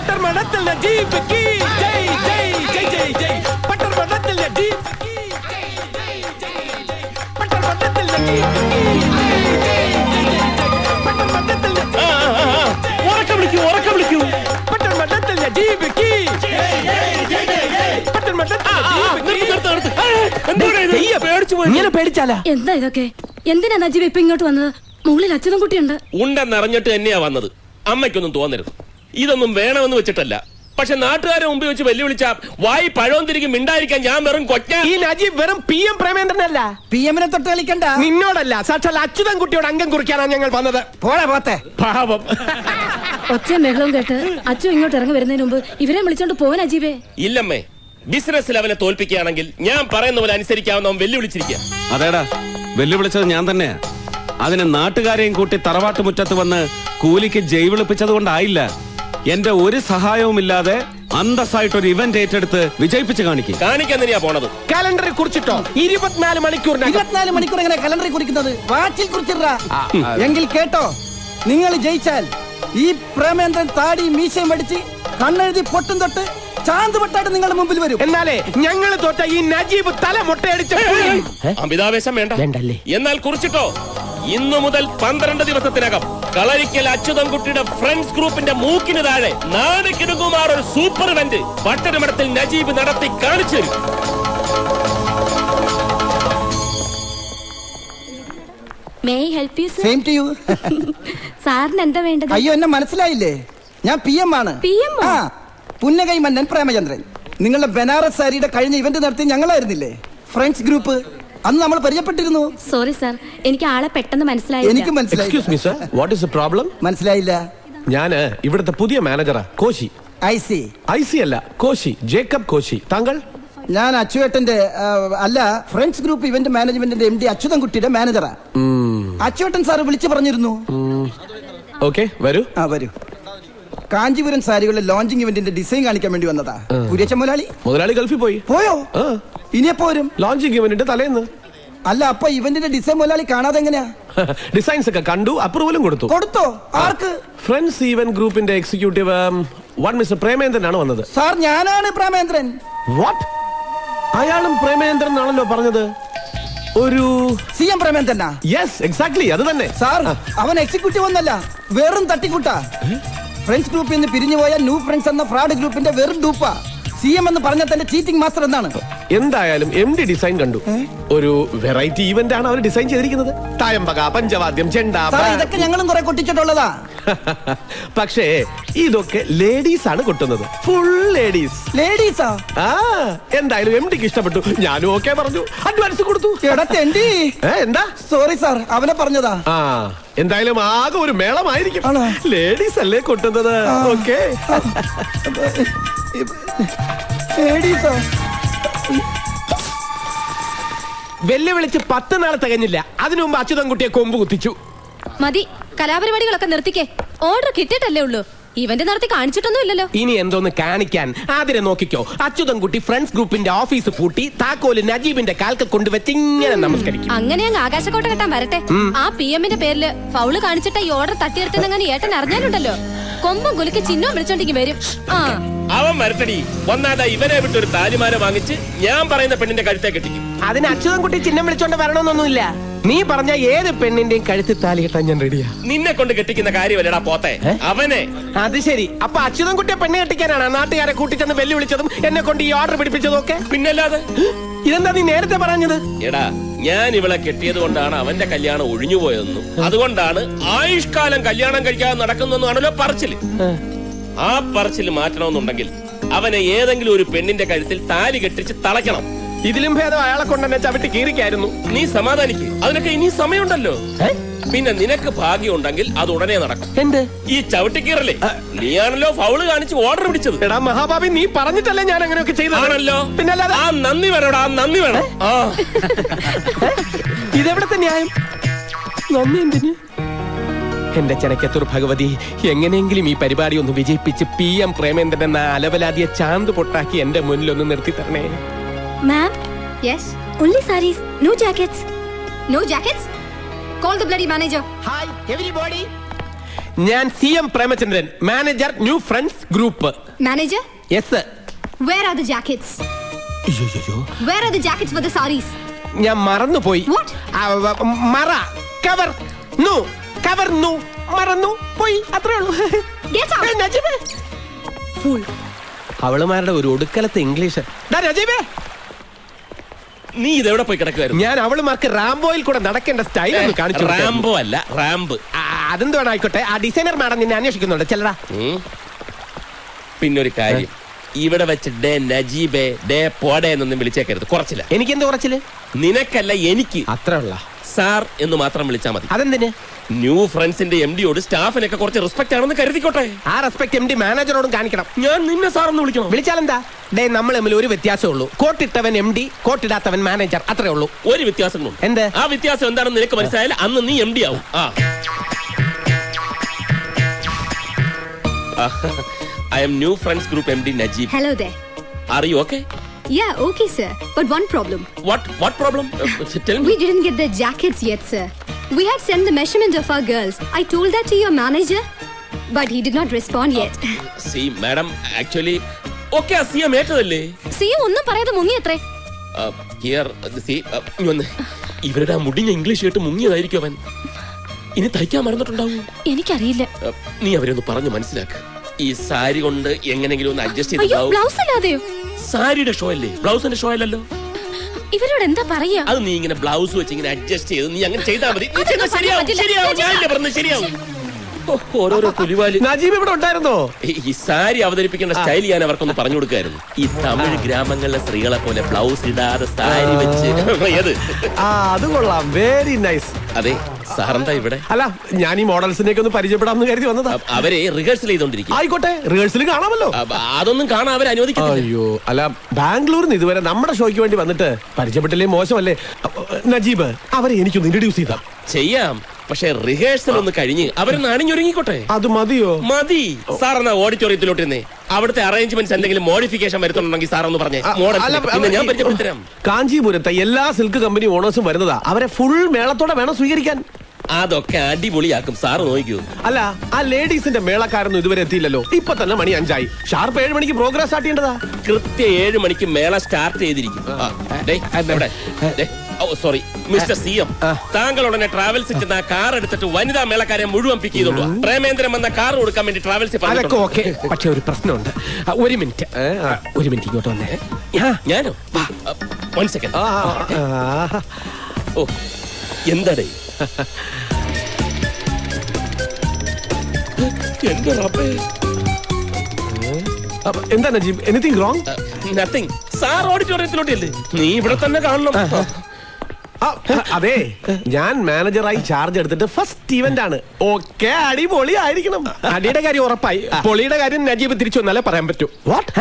Pattarmadathil Najeeb key ജയ് ജയ് ജയ് ജയ് ജയ് Pattarmadathil Najeeb key ജയ് ജയ് ജയ് ജയ് Pattarmadathil Najeeb key ജയ് ജയ് ജയ് ജയ് പട്ടർമടത്തിൽ ഉറക്കം വിളിക്കൂ Pattarmadathil Najeeb key ജയ് ജയ് ജയ് ജയ് പട്ടർമടത്തിൽ ഇങ്ങനെ പേടിച്ചാലാ? എന്താ ഇതൊക്കെ? എന്തിനാ നജീബ് ഇപ്പൊ ഇങ്ങോട്ട് വന്നത്? മുകളിൽ അച്ഛനും കുട്ടിയുണ്ട്. ഉണ്ടെന്നറിഞ്ഞിട്ട് തന്നെയാ വന്നത്. അമ്മയ്ക്കൊന്നും തോന്നരുത്. ഇതൊന്നും വേണമെന്ന് വെച്ചിട്ടല്ല. പക്ഷെ നാട്ടുകാരെ മുമ്പിൽ വെച്ച് വെല്ലുവിളിച്ച വായി പഴവും തിരികെ മിണ്ടായിരിക്കാൻ ഞാൻ വെറും കൊച്ച. ഈ നജീബ് വെറും PM പ്രേമേന്ദ്രനല്ല. PM-നെ തൊട്ട് കളിക്കണ്ട. നിന്നോടല്ല, സാക്ഷാൽ അച്യുതൻ കുട്ടിയോട് അംഗം കുറിക്കാനാണ് ഞങ്ങൾ വന്നത്. പോത്തെ പാവം. ഒച്ചയും ബഹളവും കേട്ട് അച്ഛൻ ഇങ്ങോട്ട് ഇറങ്ങി വരുന്നതിന് മുമ്പ് ഇവരെ വിളിച്ചോണ്ട് പോവാൻ അജീബേ. ഇല്ലമ്മേ, ബിസിനസ്സിൽ അവനെ തോൽപ്പിക്കുകയാണെങ്കിൽ ഞാൻ പറയുന്ന പോലെ അനുസരിക്കാവുന്ന വെല്ലുവിളിച്ചിരിക്കുക. അതേടാ, വെല്ലുവിളിച്ചത് ഞാൻ തന്നെയാ. അതിന് നാട്ടുകാരെയും കൂട്ടി തറവാട്ട് മുറ്റത്ത് വന്ന് കൂലിക്ക് ജയ് വിളിപ്പിച്ചത് കൊണ്ടായില്ല. എന്റെ ഒരു സഹായവുമില്ലാതെ അന്തസ്സായിട്ടൊരു ഇവന്റ് ഏറ്റെടുത്ത് വിജയിപ്പിച്ച് കാണിക്കാൻ തന്നെയാ പോണത്. കാലണ്ടറിൽ കുറിച്ചിട്ടോ 24 മണിക്കൂർ എങ്ങനെ കലണ്ടറിൽ കുറിക്കുന്നത്? വാച്ചിൽ കുറിച്ചിടാ. എങ്കിൽ കേട്ടോ, നിങ്ങൾ ജയിച്ചാൽ ഈ പ്രേമേന്ദ്രൻ താടി മീശയും അടിച്ച് കണ്ണെഴുതി പൊട്ടും തൊട്ട് ചാന്ത് പൊട്ടായിട്ട് നിങ്ങളുടെ മുമ്പിൽ വരും. എന്നാലേ ഞങ്ങൾ തോറ്റ ഈ നജീബ് തല മുട്ടയടിച്ച അമിതാവേശം വേണ്ടല്ലേ? എന്നാൽ കുറിച്ചിട്ടോ, ഇന്നു മുതൽ 12 ദിവസത്തിനകം കളരിക്കൽ അച്യുതൻകുട്ടിയുടെ ഫ്രണ്ട്സ് ഗ്രൂപ്പിന്റെ മൂക്കിന് താഴെ നാട് കിടുങ്ങുമാർ ഒരു സൂപ്പർ ഇവന്റ് പട്ടണമടത്തിൽ നജീബ് നടത്തി കാണിച്ചു തരും. സാറിന് എന്താ വേണ്ടത്? അയ്യോ, എന്നെ മനസ്സിലായില്ലേ? ഞാൻ PM ആണ്. പുന്നകൈ മന്നൻ പ്രേമചന്ദ്രൻ. നിങ്ങളുടെ ബനാറസ് സാരിയുടെ കഴിഞ്ഞ ഇവന്റ് നടത്തി ഞങ്ങളായിരുന്നില്ലേ ഫ്രണ്ട്സ് ഗ്രൂപ്പ്? അന്ന് നമ്മൾ പരിചയപ്പെട്ടിരുന്നു. സോറി സാർ, എനിക്ക് ആളെ പെട്ടെന്ന് മനസ്സിലായില്ല. എനിക്ക് മനസ്സിലായി. Excuse me sir, what is the problem? മനസ്സിലായില്ല. ഞാൻ ഇവിടുത്തെ പുതിയ മാനേജറാ, കോശി. ഐ സി അല്ല, കോശി, ജേക്കബ് കോശി. താങ്കൾ? ഞാൻ അച്ചുവേട്ടന്റെ അല്ല, ഫ്രണ്ട്സ് ഗ്രൂപ്പ് ഇവന്റ് മാനേജ്മെന്റിന്റെ MD അച്യുതൻകുട്ടിയുടെ മാനേജറാ. അച്ചുവേട്ടൻ സാറ് വിളിച്ചു പറഞ്ഞിരുന്നു. ഓക്കെ, വരൂ. വരൂ. കാഞ്ചീപുരം സാരികളുടെ ലോഞ്ചിങ് ഇവന്റിന്റെ ഡിസൈൻ കാണിക്കാൻ വേണ്ടി വന്നതാ. കുര്യച്ച മുതലാളി ഗൾഫിൽ പോയോ? ഇനിയെപ്പോ വരും? ലോഞ്ചിങ് ഇവന്റിന്റെ തലേന്ന്. അല്ല, അപ്പൊ ഇവന്റിന്റെ ഡിസൈൻ മുതലാളി കാണാതെ എങ്ങനെയാ? ഡിസൈൻസ് ഒക്കെ കണ്ടു, അപ്രൂവലും കൊടുത്തോ? ആർക്ക്? ഫ്രണ്ട്സ് ഈവന്റ് ഗ്രൂപ്പിന്റെ എക്സിക്യൂട്ടീവ് മിസ്റ്റർ പ്രേമേന്ദ്രൻ ആണ് വന്നത്. സാർ, ഞാനാണ് പ്രേമേന്ദ്രൻ. വാട്ട്? അയാളും പ്രേമേന്ദ്രൻ ആണല്ലോ പറഞ്ഞത്. ഒരു CM പ്രേമേന്ദ്രനാ? യെസ്, എക്സാക്ട്ലി, അത് തന്നെ. സാർ, അവൻ എക്സിക്യൂട്ടീവ് ഒന്നല്ല, വെറും തട്ടിക്കൂട്ടാ. ഫ്രണ്ട്സ് ഗ്രൂപ്പിൽ നിന്ന് പിരിഞ്ഞുപോയ ന്യൂ ഫ്രണ്ട്സ് എന്ന ഫ്രോഡ് ഗ്രൂപ്പിന്റെ വെറും ഡൂപ്പാ. CM എന്ന് പറഞ്ഞ തന്റെ ചീറ്റിംഗ് മാസ്റ്റർ എന്നാണ്. എന്തായാലും MD ഡിസൈൻ കണ്ടു. ഒരു വെറൈറ്റി ഇവന്റ് ആണ് അവർ ഡിസൈൻ ചെയ്തിരിക്കുന്നത്. തായമ്പക, പഞ്ചവാദ്യം, ചെണ്ട. ഇതൊക്കെ ഞങ്ങളും കുറെ കൊട്ടിച്ചിട്ടുള്ളതാ. പക്ഷേ ഇതൊക്കെ ലേഡീസ് ആണ് കൊട്ടുന്നത്. ഫുൾ ലേഡീസാ? എന്തായാലും MDക്ക് ഇഷ്ടപ്പെട്ടു. ഞാനും ഓക്കെ പറഞ്ഞു, അഡ്വാൻസ് കൊടുത്തു. എന്താ? സോറി സാർ, അവനെ പറഞ്ഞതാ. എന്തായാലും ആകെ ഒരു മേളമായിരിക്കും. ലേഡീസ് അല്ലേ കൊട്ടുന്നത്? ഓക്കെ. വെല്ലുവിളിച്ച് 10 നാൾ തികഞ്ഞില്ല. അതിനു മുമ്പ് അച്യുതൻകുട്ടിയെ കൊമ്പ് കുത്തിച്ചു. മതി, കലാപരിപാടികളൊക്കെ നിർത്തിക്കേ. ഓർഡർ കിട്ടിയിട്ടല്ലേ ഉള്ളൂ, ഇവന്റ് നടത്തി കാണിച്ചിട്ടൊന്നും ഇല്ലല്ലോ. ഇനി എന്തോന്ന് കാണിക്കാൻ? ആതിരെ നോക്കിക്കോ, അച്യുതൻകുട്ടി ഫ്രണ്ട്സ് ഗ്രൂപ്പിന്റെ ഓഫീസ് പൂട്ടി താക്കോല് നജീബിന്റെ കാൽക്ക് കൊണ്ടുവച്ച് ഇങ്ങനെ നമസ്കരിക്കും. അങ്ങനെ അങ്ങ് ആകാശക്കോട്ട കെട്ടാൻ വരട്ടെ. ആ PM-ന്റെ പേരില് ഫൗള് കാണിച്ചിട്ട് ഈ ഓർഡർ തട്ടിയെടുത്തെന്നങ്ങനെ ഏട്ടൻ അറിഞ്ഞാലുണ്ടല്ലോ, കൊമ്പും കുലുക്കി ചിഹ്നവും വിളിച്ചോണ്ടെങ്കിൽ വരും. അവൻ വരട്ടടി. ഒന്നാമതാ ഇവരെ വിട്ടൊരു താലിമാല വാങ്ങിച്ച് ഞാൻ പറയുന്ന പെണ്ണിന്റെ കഴുത്തെ കെട്ടിക്കും. അതിന് അച്യുതൻകുട്ടി ചിഹ്നം വിളിച്ചോണ്ട് വരണമെന്നൊന്നുമില്ല. നീ പറഞ്ഞ ഏത് പെണ്ണിന്റെയും കഴുത്തിൽ താലി കെട്ടാൻ ഞാൻ റെഡിയാ. നിന്നെ കൊണ്ട് കെട്ടിക്കുന്ന കാര്യമല്ലടാ പോത്തെ, അവനെ. അത് ശരി. അപ്പൊ അച്യുതൻകുട്ടിയെ പെണ്ണ് കെട്ടിക്കാനാണ് നാട്ടുകാരെ കൂട്ടിച്ചെന്ന് വെല്ലുവിളിച്ചതും എന്നെ കൊണ്ട് ഈ ഓർഡർ പിടിപ്പിച്ചതും ഒക്കെ? പിന്നല്ലാതെ. ഇതെന്താ നീ നേരത്തെ പറഞ്ഞത്? എടാ, ഞാൻ ഇവളെ കെട്ടിയത് കൊണ്ടാണ് അവന്റെ കല്യാണം ഒഴിഞ്ഞുപോയതെന്നും അതുകൊണ്ടാണ് ആയുഷ്കാലം കല്യാണം കഴിക്കാതെ നടക്കുന്നതെന്നാണല്ലോ പറച്ചില്. ആ പറച്ചില് മാറ്റണമെന്നുണ്ടെങ്കിൽ അവനെ ഏതെങ്കിലും ഒരു പെണ്ണിന്റെ കഴുത്തിൽ താലി കെട്ടിച്ച് തളയ്ക്കണം. ഇതിലും ഭേദം അയാളെ കൊണ്ടെന്നെ ചവിട്ടി കീറിക്കായിരുന്നു. നീ സമാധാനിക്ക്, അതിനൊക്കെ ഇനി സമയമുണ്ടല്ലോ. പിന്നെ നിനക്ക് ഭാഗ്യം ഉണ്ടെങ്കിൽ അത് ഉടനെ നടക്കും. എന്ത്? ഈ ചവിട്ടിക്കീറല്ലേ? നീയാണല്ലോ ഫൗള് കാണിച്ച് ഓർഡർ പിടിച്ചത്. എടാ മഹാഭാവി, നീ പറഞ്ഞിട്ടല്ലേ ഞാൻ അങ്ങനെയൊക്കെ ചെയ്താണല്ലോ. പിന്നല്ലാതെ. ആ നന്ദി വേണോടാ, നന്ദി വേണം. ഇതെവിടത്തെ ന്യായം? നന്ദി എന്തിന്? എന്റെ ചെനക്കത്തൂർ ഭഗവതി, എങ്ങനെയെങ്കിലും ഈ പരിപാടി ഒന്ന് വിജയിപ്പിച്ച് PM പ്രേമേന്ദ്രൻ എന്ന അലവലാതിയെ ചാന്ത് പൊട്ടാക്കി എന്റെ മുന്നിലൊന്ന് നിർത്തി തരണേ. Ma'am? Yes? Only sarees, no jackets. No jackets? Call the bloody manager. Hi, everybody. ഞാൻ CM Premachandran, manager new friends group. Manager, yes. where are the jackets? അയ്യോ, Where are the jackets for the sarees? ഞാൻ മറന്നുപോയി. What? മറ cover നു cover നു മറന്നു പോയി, അത്രേ ഉള്ളൂ. Get out! നജീബേ, Fool. അവളുമാരുടെ ഒരു ഒടുക്കലത്തെ ഇംഗ്ലീഷ്. നജീബേ, നീ ഇതെവിടെ പോയി കിടക്കുവായിരുന്നു? ഞാൻ അവളുമാർക്ക് റാംബോയിൽ കൂടെ നടക്കേണ്ട സ്റ്റൈൽ ഒന്ന് കാണിച്ചു. റാംബോ അല്ല, റാമ്പ്. അതെന്താണ് ആയിക്കോട്ടെ. ആ ഡിസൈനർ മാഡം നിന്നെ അന്വേഷിക്കുന്നുണ്ട്, ചെല്ലടാ. പിന്നൊരു കാര്യം, ഇവിടെ വെച്ച് ഡേ നജീബേ ഡേ പോടേ എന്നൊന്നും വിളിച്ചേക്കരുത്, കുറച്ചില്ല. എനിക്കെന്ത് കുറച്ചില്? നിനക്കല്ല, എനിക്ക്. അത്ര ഉള്ള സാർ എന്ന് മാത്രം വിളിച്ചാൽ മതി. അതെന്തിന്? ന്യൂ ഫ്രണ്ട്സിന്റെ MD-യോട് സ്റ്റാഫിനൊക്കെ കുറച്ച് റെസ്പെക്ട് ആണെന്ന് കരുതിക്കോട്ടെ. ആ റെസ്പെക്ട് MD മാനേജറോടും കാണിക്കണം. ഞാൻ നിന്നെ സാർ എന്ന് വിളിക്കണം. വിളിച്ചാലെന്താ? ഡേ നമ്മൾ തമ്മിൽ ഒരു വ്യത്യാസമേ ഉള്ളൂ. കോട്ടിട്ടവൻ MD, കോട്ടിടാത്തവൻ മാനേജർ, അത്രേ ഉള്ളൂ. ഒരു വ്യത്യാസങ്ങളുണ്ട്. എന്ത്? ആ വ്യത്യാസം എന്താണെന്ന് നിനക്ക് മനസ്സിലായാൽ അന്ന് നീ MD ആവും. I am new friends group MD Najib. Hello there. Are you okay? Yeah, okay, sir. But one problem. What problem? Tell me. We didn't get the jackets yet, sir. We had sent the measurement of our girls. I told that to your manager, but he did not respond yet. See, madam, actually, okay, CM ഏറ്റതല്ലേ? See, ഒന്നും പറയാതെ മുങ്ങിയത്രേ. Here, see, ഇവരുടെ ആ മുടിഞ്ഞ English കേട്ട് മുങ്ങിയതായിരിക്കും അവൻ. ഇനി തയ്ക്കാൻ മറന്നിട്ടുണ്ടാവും. എനിക്കറിയില്ല. നീ അവരെ ഒന്ന് പറഞ്ഞു മനസ്സിലാക്ക്. ഈ സാരി കൊണ്ട് എങ്ങനെങ്കിലും ഒന്ന് അഡ്ജസ്റ്റ് അയ്യോ, ചെയ്തിട്ടുണ്ടാവും. ബ്ലൗസ് അല്ലാതെയോ? സാരിയുടെ ഷോ അല്ലേ, ബ്ലൗസിന്റെ ഷോ അല്ലല്ലോ. ഇവരോട് എന്താ പറയാ? അത് നീ ഇങ്ങനെ ബ്ലൗസ് വെച്ച് ഇങ്ങനെ അഡ്ജസ്റ്റ് ചെയ്ത് നീ അങ്ങനെ ചെയ്താൽ മതി. നീ അതൊന്നും ചെയ്താൽ ശരിയാവും, പറ്റില്ല. ശരിയാവും. ഞാനില്ലേ പറഞ്ഞത് ശരിയാവും. ഓരോരോ പുലിവാലി. നജീബ് ഇവിടെ ഉണ്ടായിരുന്നോ? ഈ സാരി അവതരിപ്പിക്കേണ്ട സ്റ്റൈൽ ഞാൻ അവർക്കൊന്ന് പറഞ്ഞു കൊടുക്കായിരുന്നു. ഈ തമിഴ് ഗ്രാമങ്ങളിലെ സ്ത്രീകളെ പോലെ ബ്ലൗസ് ഇടാതെ സാരി വെച്ച് ഏത്? അത് കൊള്ളാം, വെരി നൈസ്. അതെ, സാറെന്താ ഇവിടെ? അല്ല, ഞാൻ ഈ മോഡൽസിനെയൊക്കെ ഒന്ന് പരിചയപ്പെടാമെന്ന് കരുതി വന്നതാ. അവരെ റിഹേഴ്സൽ ചെയ്തോണ്ടിരിക്കും. ആയിക്കോട്ടെ, റിഹേഴ്സൽ കാണാമല്ലോ. അതൊന്നും കാണാൻ അവരെ അനുവദിക്കത്തില്ല. അയ്യോ, അല്ല, ബാംഗ്ലൂരിന്ന് ഇതുവരെ നമ്മുടെ ഷോയ്ക്ക് വേണ്ടി വന്നിട്ട് പരിചയപ്പെട്ടില്ലേ മോശമല്ലേ? നജീബ്, അവരെ എനിക്കൊന്ന് ഇൻട്രൊഡ്യൂസ് ചെയ്താ. ചെയ്യാം, പക്ഷെ റിഹേഴ്സൽ ഒന്ന് കഴിഞ്ഞ് അവരൊന്ന് അണിഞ്ഞൊരുങ്ങിക്കോട്ടെ. അത് മതിയോ? മതി. സാർ എന്നാ ഓഡിറ്റോറിയത്തിലോട്ടിരുന്നേ. അവിടുത്തെ അറേഞ്ച്മെന്റ്സ് എന്തെങ്കിലും മോഡിഫിക്കേഷൻ വരുത്തുന്നുണ്ടെങ്കിൽ സാർ ഒന്ന് പറഞ്ഞേ. ഞാൻ പരിചയപ്പെടുത്തരാം. കാഞ്ചീപുരത്തെ എല്ലാ സിൽക്ക് കമ്പനി ഓണേഴ്സും വരുന്നതാ. അവരെ ഫുൾ മേളത്തോടെ വേണം സ്വീകരിക്കാൻ. അതൊക്കെ അടിപൊളിയാക്കും, സാറ് നോക്കൂ. അല്ല, ആ ലേഡീസിന്റെ മേളക്കാരൊന്നും ഇതുവരെ എത്തിയില്ലല്ലോ. ഇപ്പൊ തന്നെ മണി 5 ഷാർപ്പ് 7 മണിക്ക് പ്രോഗ്രാം സ്റ്റാർട്ട് ചെയ്യേണ്ടതാ. കൃത്യം 7 മണിക്ക് മേള സ്റ്റാർട്ട് ചെയ്തിരിക്കും. സോറി മിസ്റ്റർ CM, താങ്കൾ ഉടനെ ട്രാവൽസിൽ ചെന്ന് ആ കാർ എടുത്തിട്ട് വനിതാ മേളക്കാരെ മുഴുവൻ പിക്ക് ചെയ്തോളൂ. പ്രേമേന്ദ്രൻ എന്ന കാർ കൊടുക്കാൻ വേണ്ടി ട്രാവൽസിൽ അതൊക്കെ ഓക്കെ. പക്ഷെ ഒരു പ്രശ്നമുണ്ട്. ഒരു മിനിറ്റ് ഇങ്ങോട്ട് വന്നേ. ഞാനോ? 1 സെക്കൻഡ്. ഓ, എന്താടേ? എന്റെ റബ്ബേ. എന്താ Najeeb, anything wrong? Nothing. Sir ഓഡിറ്റോറിയത്തിലോട്ടല്ലേ? നീ ഇവിടെ തന്നെ കാണണം. അതെ, ഞാൻ മാനേജറായി ചാർജ് എടുത്തിട്ട് ഫസ്റ്റ് ഇവന്റ് ആണ്. ഓക്കെ, അടിപൊളി ആയിരിക്കണം. അടിയുടെ കാര്യം ഉറപ്പായി. പൊളിയുടെ കാര്യം നജീബ് തിരിച്ചു വന്നാലേ പറയാൻ പറ്റൂ. വാട്ട്?